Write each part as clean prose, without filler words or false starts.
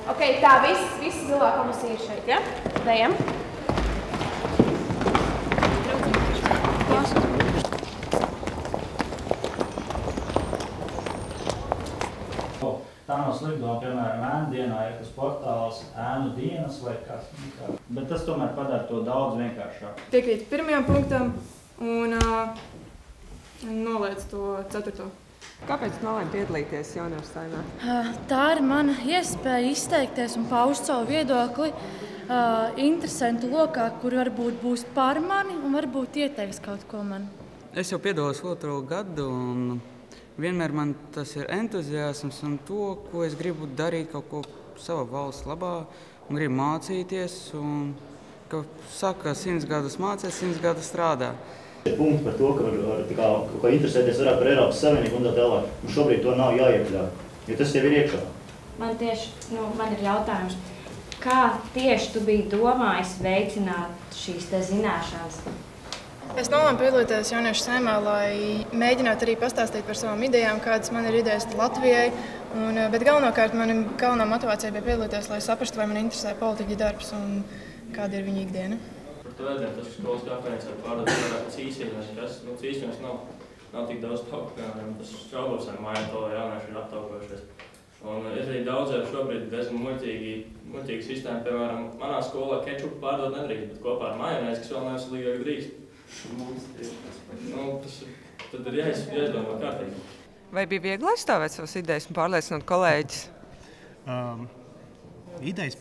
Ok, tā, visa zilā komisija ir šeit, ja? Dejam. Tā nav slikta, piemēram, ēnu dienā ir tas portāls ēnu dienas vai kas. Bet tas tomēr padara to daudz vienkāršāk. Piekrīt pirmajam punktam un noliec to 4. Kāpēc tu nolēmi piedalīties jauniešu saimā? Tā ir mana iespēja izteikties un paust savu viedokli interesantu lokā, kur varbūt būs par mani un varbūt ieteiks kaut ko man. Es jau piedalos 2. gadu un vienmēr man tas ir entuziasms un to, ko es gribu darīt kaut ko savā valsts labā un gribu mācīties. Un, ka saka, 100 gadus mācies, 100 gadus strādā. Punkti par to, ka kaut kā interesēties varētu par Eiropas Savienību un tā tālāk. Un šobrīd to nav jāiekļauj, jo tas jau ir iekšā. Man ir jautājums, kā tieši tu biji domājis veicināt šīs te zināšanas? Es nolēmu piedalīties jauniešu saimā, lai mēģinātu arī pastāstīt par savām idejām, kādas man ir idejas Latvijai. Bet galvenokārt galvenā motivācija bija piedalīties, lai saprastu, vai man interesē politiķa darbs un kāda ir viņa ikdiena. Par to ēdienu, tas skolas kafejnīcā pārdod vairāk cīsīnes, kas cīsīnes nav tik daudz tauku, piemēram, tas šaubos ar māju to jaunieši ir aptaukojušies. Un ir arī daudziem šobrīd diezgan muļķīga sistēma, piemēram, manā skolā kečupu pārdot nedrīkst, bet kopā ar majonēzi, kas vēl neveselīgāk drīkst. Tad ir jāizdomā kārtīgi. Vai bija viegli aizstāvēt savas idejas un pārliecināt kolēģis? Idejas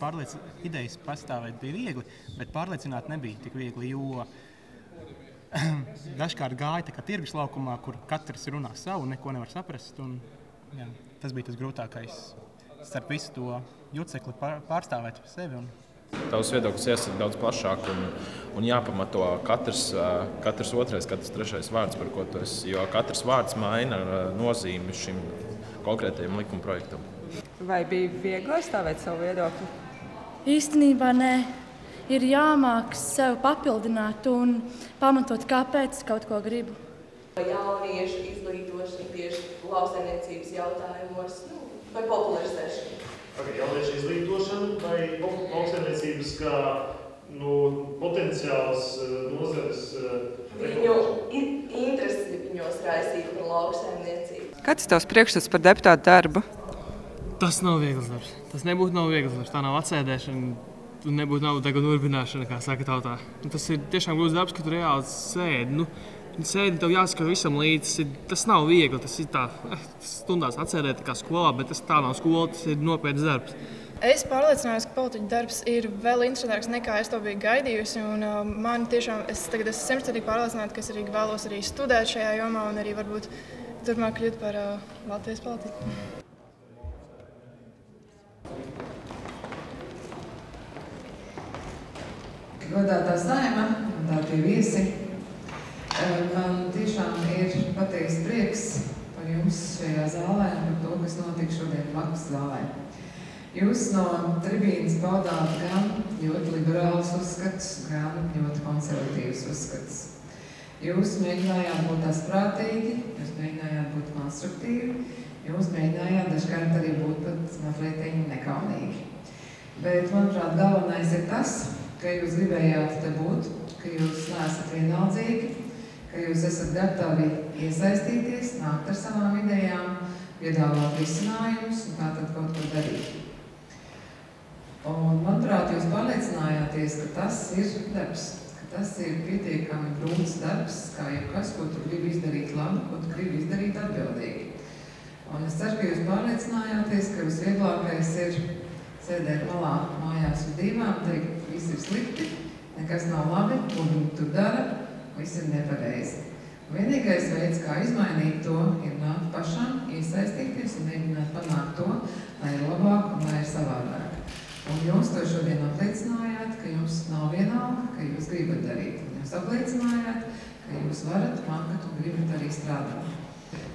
pastāvēt bija viegli, bet pārliecināt nebija tik viegli, jo dažkārt gāja tā kā tirgus laukumā, kur katrs runā savu, neko nevar saprast. Un, jā, tas bija tas grūtākais starp visu to jucekli pārstāvēt sevi. Tavs viedoklis iesaka daudz plašāk un jāpamato katrs otrais, katrs trešais vārds, par ko tu esi, jo katrs vārds maina nozīmi šim konkrētajam likuma projektam. Vai bija viegli aizstāvēt savu viedokli? Īstenībā nē. Ir jāmāk sev papildināt un pamatot, kāpēc kaut ko gribu. Jauniešu izglītošana tieši lauksaimniecības jautājumos vai popularizēšana? Jauniešu izglītošana vai lauksaimniecības kā potenciāls nozares? Viņu interesi viņos raisīt par lauksaimniecību. Kāds ir tavs priekšstats par deputātu darbu? Tas nav viegls darbs. Tas nebūtu nav viegls darbs. Tā nav atsēdēšana un nebūtu nav tagad urbināšana, kā saka tautā. Tas ir tiešām grūts darbs, ka tu reāli sēdi. Sēdi, tev jāsaka visam līdzi. Tas nav viegli. Tas ir tā stundās atsēdēt kā skolā, bet tas tā nav skola, tas ir nopietns darbs. Es pārliecinājos, ka politiķa darbs ir vēl interesantāks nekā es to biju gaidījusi. Man tiešām, es tagad esmu simtprocentīgi pārliecināta, ka es arī vēlos arī studēt šajā jomā un arī varbūt turpmāk kļūt par Latvijas politiķu. Godātā Saeima, godātie viesi, man tiešām ir patiesi prieks par jums šajā zālē un par to, kas notika šodien blakus zālē. Jūs no tribīnes paudāt gan ļoti liberālus uzskatus, gan ļoti konservatīvus uzskatus. Jūs mēģinājāt būt asprātīgi, jūs mēģinājāt būt konstruktīvi, jūs mēģinājāt dažkārt arī būt pat mazliet nekaunīgi. Bet, manuprāt, galvenais ir tas, ka jūs gribējāt te būt, ka jūs neesat vienaldzīgi, ka jūs esat gatavi iesaistīties, nākt ar savām idejām, piedāvāt risinājumus un kā tad kaut ko darīt. Un, manuprāt, jūs pārliecinājāties, ka tas ir darbs, ka tas ir pietiekami grūts darbs, kā jebkas, ko tu gribi izdarīt labi, ko tu gribi izdarīt atbildīgi. Un es ceru, ka jūs pārliecinājāties, ka visvieglākais ir sēdēt malā mājās uz dīvām, teikt, viss ir slikti, nekas nav labi, ko viņi tur dara, viss ir nepareizi. Vienīgais veids, kā izmainīt to, ir nākt pašam, iesaistīties un mēģināt panākt to, lai ir labāk un lai ir savādāk. Un jūs to šodien apliecinājāt, ka jums nav vienalga, ka jūs gribat darīt. Un jūs apliecinājāt, ka jūs varat, mākat un gribat arī strādāt.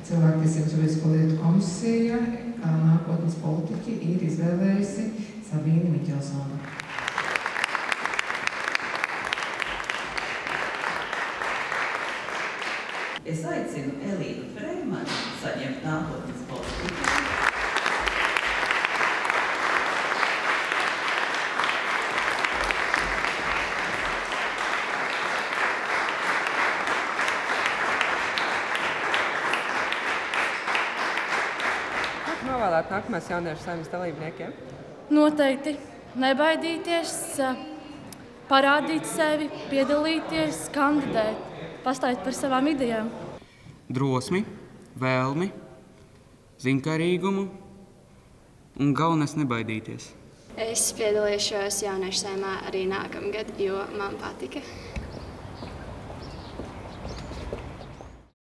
Cilvēktiesības juridisko lietu komisija, kā nākotnes politiķi, ir izvēlējusi Sabīni Miķelsonu. Es aicinu Elīnu Freimanu saņemt nākotnes politiķi. novēlētu nākamais jauniešu saimnes dalībniekiem? Noteikti nebaidīties, parādīt sevi, piedalīties, kandidēt, pastāstīt par savām idejām. Drosmi, vēlmi, ziņkārīgumu un galvenais nebaidīties. Es piedalīšos jauniešu saimā arī nākamgad, jo man patika.